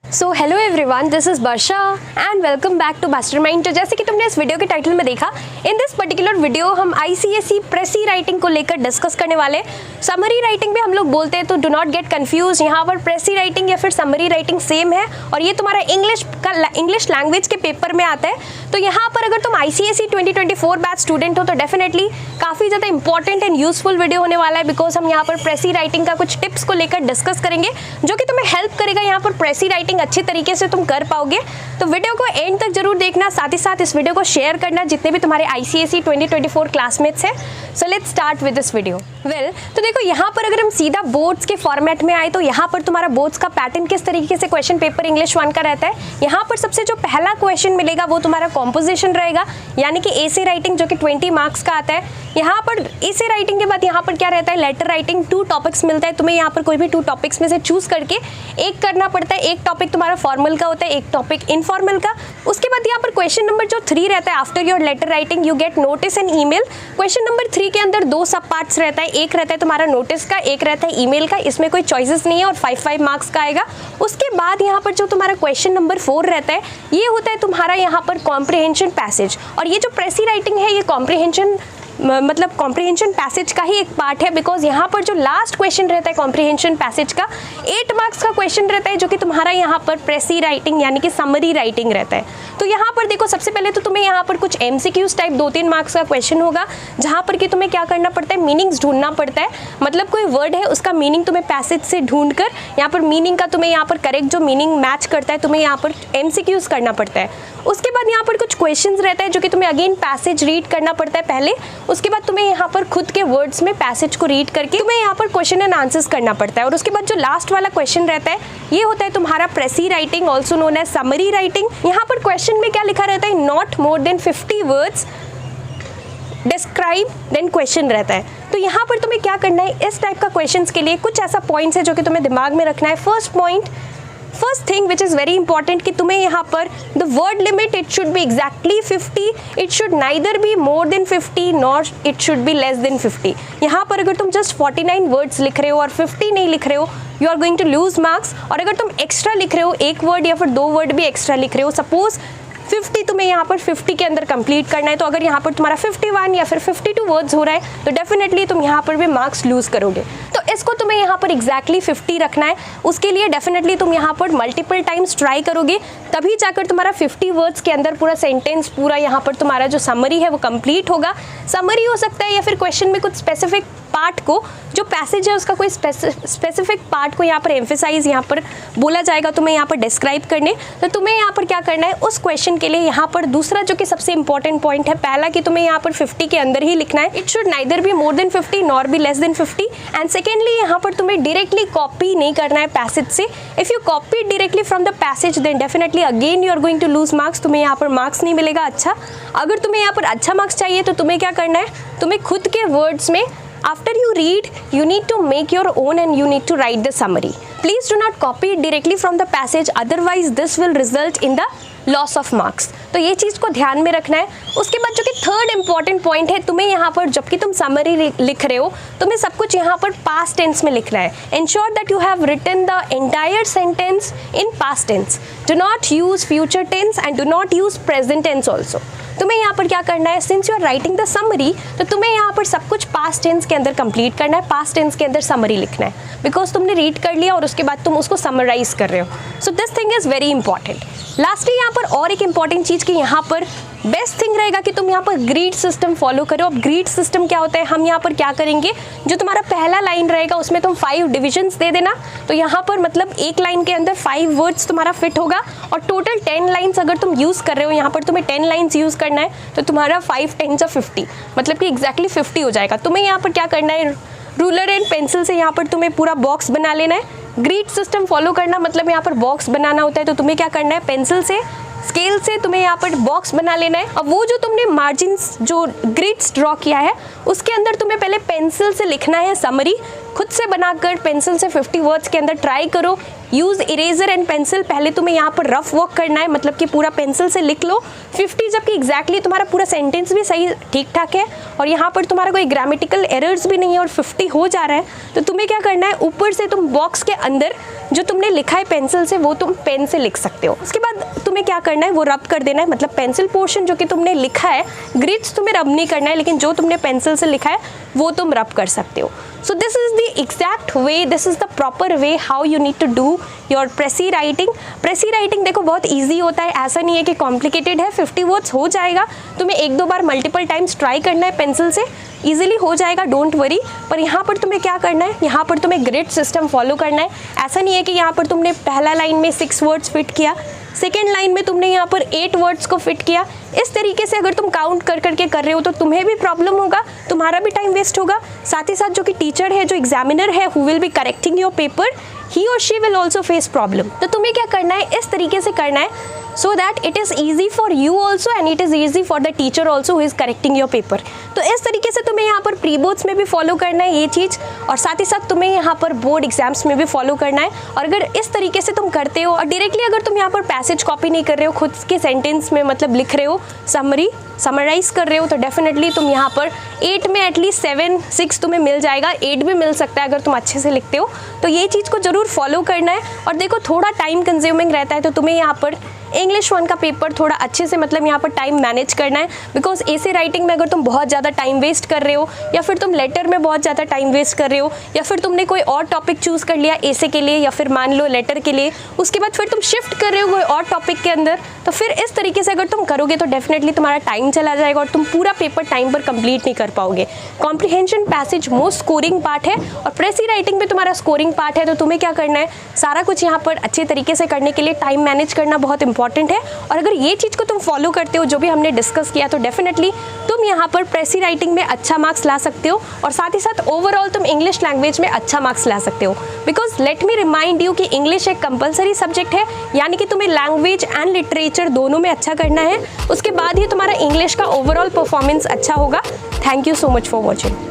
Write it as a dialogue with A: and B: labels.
A: So hello everyone, this is Varsha and welcome back to Mastermind. तो जैसे कि तुमने इस वीडियो के टाइटल में देखा, इन दिस पर्टिकुलर वीडियो हम आईसीएसई प्रेसी राइटिंग को लेकर डिस्कस करने वाले। समरी राइटिंग भी हम लोग बोलते हैं, तो डू नॉट गेट कंफ्यूज। यहाँ पर प्रेसी राइटिंग या फिर समरी राइटिंग सेम है और ये तुम्हारा इंग्लिश लैंग्वेज के पेपर में आता है। तो यहाँ पर अगर तुम आईसीएसई 2024 बैच स्टूडेंट हो तो डेफिनेटली काफ़ी ज़्यादा इंपॉर्टेंट एंड यूजफुल वीडियो होने वाला है, बिकॉज हम यहाँ पर प्रेसी राइटिंग का कुछ टिप्स को लेकर डिस्कस करेंगे जो कि तुम्हें हेल्प करेगा यहाँ पर प्रेसी राइटिंग अच्छी तरीके से तुम कर पाओगे। तो वीडियो को एंड तक जरूर देखना, साथ ही साथ इस वीडियो को शेयर करना जितने भी तुम्हारे आईसीएसई 2024 क्लासमेट्स हैं। So let's start with this video. तो देखो यहाँ पर अगर हम सीधा बोर्ड्स के फॉर्मेट में आए तो यहाँ पर तुम्हारा बोर्ड्स का पैटर्न किस तरीके से क्वेश्चन पेपर इंग्लिश 1 का रहता है। यहाँ पर सबसे जो पहला क्वेश्चन मिलेगा वो तुम्हारा कॉम्पोजिशन रहेगा, यानी कि एसे राइटिंग जो कि 20 मार्क्स का आता है। यहाँ पर एसे राइटिंग के बाद यहाँ पर क्या रहता है, लेटर राइटिंग। 2 टॉपिक्स मिलता है तुम्हें, यहाँ पर कोई भी 2 टॉपिक्स में से चूज करके एक करना पड़ता है। एक टॉपिक तुम्हारा फॉर्मल का होता है, एक टॉपिक इनफॉर्मल का। उसके बाद यहाँ पर क्वेश्चन नंबर जो 3 रहता है, after your letter writing you get notice and email. Question number 3 के अंदर 2 सब पार्ट्स रहता है, एक रहता है तुम्हारा नोटिस का, एक रहता है ईमेल का। इसमें कोई चॉइसेस नहीं है और 5 मार्क्स का आएगा। उसके बाद यहाँ पर जो तुम्हारा क्वेश्चन नंबर 4 रहता है, ये होता है तुम्हारा यहाँ पर कॉम्प्रिहेंशन पैसेज। और ये जो प्रेसी राइटिंग है ये कॉम्प्रिहेंशन पैसेज का ही एक पार्ट है, बिकॉज यहाँ पर जो लास्ट क्वेश्चन रहता है कॉम्प्रिहेंशन पैसेज का 8 मार्क्स का क्वेश्चन रहता है, जो कि तुम्हारा यहाँ पर प्रेसी राइटिंग यानी कि समरी राइटिंग रहता है। तो यहाँ पर देखो, सबसे पहले तो तुम्हें यहाँ पर कुछ एमसीक्यूज टाइप 2-3 मार्क्स का क्वेश्चन होगा, जहाँ पर कि तुम्हें क्या करना पड़ता है, मीनिंग्स ढूंढना पड़ता है। मतलब कोई वर्ड है उसका मीनिंग तुम्हें पैसेज से ढूंढ कर यहाँ पर मीनिंग का तुम्हें यहाँ पर करेक्ट जो मीनिंग मैच करता है तुम्हें यहाँ पर एमसीक्यूज करना पड़ता है। उसके बाद यहाँ पर कुछ क्वेश्चंस रहता है जो कि तुम्हें अगेन पैसेज रीड करना पड़ता है पहले। उसके बाद तुम्हें यहाँ पर खुद के वर्ड्स में पैसेज को रीड करके तुम्हें यहाँ पर क्वेश्चन एंड आंसर्स करना पड़ता है। और उसके बाद जो लास्ट वाला क्वेश्चन रहता है ये होता है तुम्हारा precis writing, also known as summary writing. यहाँ पर क्वेश्चन में क्या लिखा रहता है, not more than 50 words describe then question रहता है। तो यहाँ पर तुम्हें क्या करना है, इस टाइप का क्वेश्चंस के लिए कुछ ऐसा पॉइंट्स है जो कि तुम्हें दिमाग में रखना है। First thing which is very important कि तुम्हें यहाँ पर the word limit it should be exactly 50, it should neither be more than 50 nor it should be less than 50। यहाँ पर अगर तुम जस्ट 49 वर्ड्स लिख रहे हो और 50 नहीं लिख रहे हो, you are going to lose marks. और अगर तुम एक्स्ट्रा लिख रहे हो, 1 वर्ड या फिर 2 वर्ड भी एक्स्ट्रा लिख रहे हो, सपोज 50 तुम्हें यहाँ पर 50 के अंदर कंप्लीट करना है, तो अगर यहाँ पर तुम्हारा 51 या फिर 52 वर्ड्स हो रहा है तो डेफिनेटली तुम यहाँ पर भी मार्क्स लूज करोगे। तो इसको तुम्हें यहाँ पर एग्जैक्टली 50 रखना है। उसके लिए डेफिनेटली तुम यहाँ पर मल्टीपल टाइम्स ट्राई करोगे, तभी जाकर तुम्हारा 50 वर्ड्स के अंदर पूरा सेंटेंस, पूरा यहाँ पर तुम्हारा जो समरी है वो कंप्लीट होगा। समरी हो सकता है या फिर क्वेश्चन में कुछ स्पेसिफिक पार्ट को, जो पैसेज है उसका कोई स्पेसिफिक पार्ट को यहाँ पर एम्फेसाइज यहाँ पर बोला जाएगा तुम्हें यहाँ पर डिस्क्राइब करने। तो तुम्हें यहाँ पर क्या करना है, उस क्वेश्चन के लिए यहाँ पर दूसरा जो कि सबसे इंपॉर्टेंट पॉइंट है, पहला कि तुम्हें यहाँ पर 50 के अंदर ही लिखना है, it should neither be more than 50 nor be less than 50। And secondly यहाँ पर तुम्हें डायरेक्टली कॉपी नहीं करना है पैसेज से। If you copy directly from the passage then definitely again you are going to lose marks, तुम्हें यहाँ पर मार्क्स नहीं मिलेगा अच्छा। अगर तुम्हें यहाँ पर अच्छा मार्क्स चाहिए तो तुम्हें क्या करना है, तुम्हें खुद के वर्ड्स में after you read you need to make your own and you need to write the summary. Please do not copy it directly from the passage, otherwise this will result in the loss of marks. तो ये चीज़ को ध्यान में रखना है। उसके बाद जो कि थर्ड इंपॉर्टेंट पॉइंट है, तुम्हें यहाँ पर जबकि तुम समरी लिख रहे हो तुम्हें सब कुछ यहाँ पर पास्ट टेंस में लिखना है। Ensure that you have written the entire sentence in past tense, do not use future tense and do not use present tense also. तुम्हें यहाँ पर क्या करना है, since you are writing the summary तो तुम्हें यहाँ पर सब कुछ पास्ट टेंस के अंदर कंप्लीट करना है, पास्ट टेंस के अंदर समरी लिखना है, बिकॉज तुमने रीड कर लिया और उसके बाद तुम उसको समराइज कर रहे हो। So this thing is very important. Lastly यहाँ पर और एक इंपॉर्टेंट चीज़ कि यहाँ पर बेस्ट थिंग रहेगा कि तुम यहाँ पर ग्रीड सिस्टम फॉलो करो। अब ग्रीड सिस्टम क्या होता है, हम यहाँ पर क्या करेंगे, जो तुम्हारा पहला लाइन रहेगा उसमें तुम 5 डिविजन्स दे देना। तो यहाँ पर मतलब एक लाइन के अंदर 5 वर्ड्स तुम्हारा फिट होगा और टोटल 10 लाइन्स अगर तुम यूज़ कर रहे हो, यहाँ पर तुम्हें 10 लाइन्स यूज़ करना है तो तुम्हारा 5 10 50 मतलब कि एग्जैक्टली 50 हो जाएगा। तुम्हें यहाँ पर क्या करना है, रूलर एंड पेंसिल से यहाँ पर तुम्हें पूरा बॉक्स बना लेना है। ग्रीड सिस्टम फॉलो करना मतलब यहाँ पर बॉक्स बनाना होता है, तो तुम्हें क्या करना है, पेंसिल से स्केल से तुम्हें यहाँ पर बॉक्स बना लेना है। अब वो जो तुमने मार्जिन्स जो ग्रिड्स ड्रॉ किया है उसके अंदर तुम्हें पहले पेंसिल से लिखना है समरी। खुद से बनाकर पेंसिल से 50 वर्ड्स के अंदर ट्राई करो। यूज़ इरेजर एंड पेंसिल, पहले तुम्हें यहाँ पर रफ वर्क करना है, मतलब कि पूरा पेंसिल से लिख लो 50, जबकि एग्जैक्टली तुम्हारा पूरा सेंटेंस भी सही ठीक ठाक है और यहाँ पर तुम्हारा कोई ग्रामेटिकल एरर्स भी नहीं है और 50 हो जा रहा है। तो तुम्हें क्या करना है, ऊपर से तुम बॉक्स के अंदर जो तुमने लिखा है पेंसिल से वो तुम पेन से लिख सकते हो। उसके बाद तुम्हें क्या करना है, वो रब कर देना है, मतलब पेंसिल पोर्शन जो कि तुमने लिखा है, ग्रिड्स तुम्हें रब नहीं करना है, लेकिन जो तुमने पेंसिल से लिखा है वो तुम रब कर सकते हो। So this is the exact way, this is the proper way how you need to do your Prezi writing. Prezi writing देखो बहुत easy होता है, ऐसा नहीं है कि complicated है। 50 words हो जाएगा, तुम्हें एक दो बार मल्टीपल टाइम्स ट्राई करना है पेंसिल से, इजीली हो जाएगा, डोंट वरी। पर यहाँ पर तुम्हें क्या करना है, यहाँ पर तुम्हें ग्रिड सिस्टम फॉलो करना है। ऐसा नहीं है कि यहाँ पर तुमने पहला लाइन में 6 वर्ड्स फिट किया, सेकेंड लाइन में तुमने यहाँ पर 8 वर्ड्स को फिट किया। इस तरीके से अगर तुम काउंट कर करके कर रहे हो तो तुम्हें भी प्रॉब्लम होगा, तुम्हारा भी टाइम वेस्ट होगा, साथ ही साथ जो कि टीचर है, जो एग्जामिनर है, who will be correcting your paper, he or she will also face problem. तो तुम्हें क्या करना है, इस तरीके से करना है so that it is easy for you also and it is easy for the teacher also who is correcting your paper। तो इस तरीके से तुम्हें यहाँ पर प्री बोर्ड्स में भी फॉलो करना है ये चीज़, और साथ ही साथ तुम्हें यहाँ पर बोर्ड एग्जाम्स में भी फॉलो करना है। और अगर इस तरीके से तुम करते हो और डायरेक्टली अगर तुम यहाँ पर पैसेज कॉपी नहीं कर रहे हो, खुद के सेंटेंस में मतलब लिख रहे हो, समराइज कर रहे हो, तो डेफिनेटली तुम यहाँ पर 8 में एटलीस्ट 7, 6 तुम्हें मिल जाएगा, 8 भी मिल सकता है अगर तुम अच्छे से लिखते हो। तो ये चीज़ को ज़रूर फॉलो करना है। और देखो थोड़ा टाइम कंज्यूमिंग रहता है, तो तुम्हें यहाँ पर इंग्लिश 1 का पेपर थोड़ा अच्छे से मतलब यहाँ पर टाइम मैनेज करना है, बिकॉज ऐसे राइटिंग में अगर तुम बहुत ज़्यादा टाइम वेस्ट कर रहे हो, या फिर तुम लेटर में बहुत ज़्यादा टाइम वेस्ट कर रहे हो, या फिर तुमने कोई और टॉपिक चूज़ कर लिया ऐसे के लिए या फिर मान लो लेटर के लिए, उसके बाद फिर तुम शिफ्ट कर रहे हो कोई और टॉपिक के अंदर, तो फिर इस तरीके से अगर तुम करोगे तो डेफिनेटली तुम्हारा टाइम चला जाएगा और तुम पूरा पेपर टाइम पर कंप्लीट नहीं कर पाओगे। Comprehension passage most scoring part है और प्रेसी राइटिंग भी तुम्हारा स्कोरिंग पार्ट है। तो तुम्हें क्या करना है, सारा कुछ यहाँ पर अच्छे तरीके से करने के लिए टाइम मैनेज करना बहुत इंपॉर्टेंट है। और अगर ये चीज़ को तुम फॉलो करते हो जो भी हमने डिस्कस किया, तो डेफिनेटली तुम यहाँ पर प्रेसी राइटिंग में अच्छा मार्क्स ला सकते हो और साथ ही साथ ओवरऑल तुम इंग्लिश लैंग्वेज में अच्छा मार्क्स ला सकते हो। Because let me remind you कि इंग्लिश एक कंपलसरी सब्जेक्ट है, यानी कि तुम्हें लैंग्वेज एंड लिटरेचर दोनों में अच्छा करना है, उसके बाद ही तुम्हारा इंग्लिश का ओवरऑल परफॉर्मेंस अच्छा होगा। Thank you so much for watching.